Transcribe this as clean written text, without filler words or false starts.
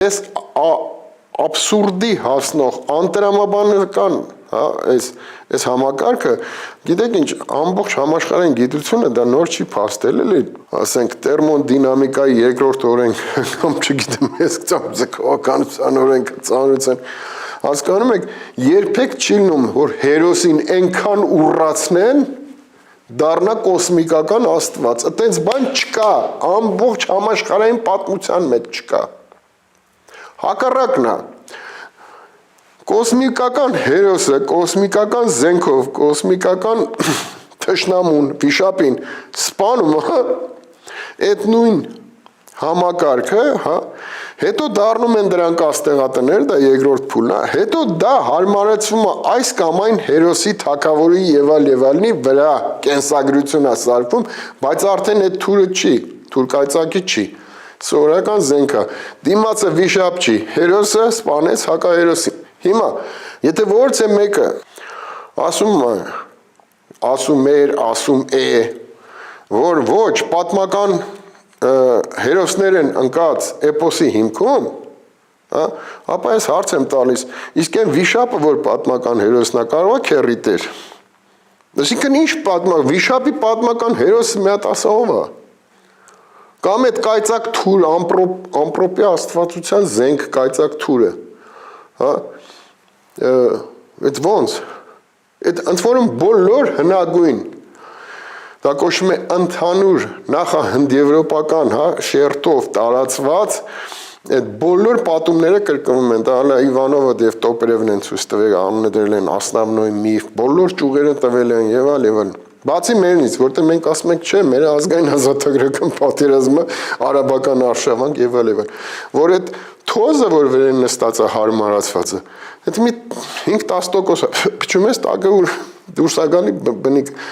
Այս աբսուրդի հասնող անտրամաբանական այս համակարգը, գիտեք ինչ, ամբողջ համաշխարհային գիտությունը դա նոր չի փաստել, էլի, ասենք տերմոդինամիկայի երկրորդ օրենքը կամ չգիտեմ, ես ձգողականության օրենքը ծանրության հասկանում եք, երբեք չի լինում, որ հերոսին այնքան ուռացնեն, դառնա կոսմիկական աստված, այտենց բան չկա, ամբողջ համաշխարհային պատմության մեջ չկա։ Հակառակն է, կոսմիկական հերոսը, կոսմիկական զենքով, կոսմիկական թշնամուն, վիշապին սպանում, այդ նույն համակարգը, հետո դառնում են դրանք աստեղատներ, դա երկրորդ փուլն է, հետո դա հարմարեցվում է այս կամ այն հերոսի թագավորի եւ այլնի վրա կենսագրություն է սարքում, բայց արդեն այդ թուրը չի, թուրքայծակի չի, սովորական զենք է, դիմացը վիշապ չի, հերոսը սպանեց հակահերոսին։ Հիմա, եթե որից է մեկը ասում է, որ ոչ պատմական հերոսներ են ընկած էպոսի հիմքում, ապա ես հարց եմ տալիս, իսկ այն վիշապը, որ պատմական հերոսն է, կարող է քեռի տեր։ Այսինքն ինչ վիշապի պատմական հերոսը մի հատ ասա ով է։ Կամ այդ կայծակ թուր, ամպրոպի աստվածության զենք կայծակ թուրը, այդ ոնց, այդ ընդ բոլոր հնագույն, դա կոչվում է ընդհանուր նախահնդեվրոպական շերտով տարածված, այդ բոլոր պատումները կրկնում են, դա հալա Իվանովը և Տոպերևն են ցույց տվել, անունը դրել են Ասնավնոյ միֆ, բոլոր ճյուղերը տվել են եւ այլն։ Բացի մերնից, որտեղ մենք ասում ենք, չէ, մեր ազգային ազատագրական պատերազմը, արաբական արշավանք եւ այլն, որ այդ թոզը, որ վերեն նստած է հարմարացվածը, այդ մի 5-10% փչում ես տակը, որ դուրս է գալի բնիկ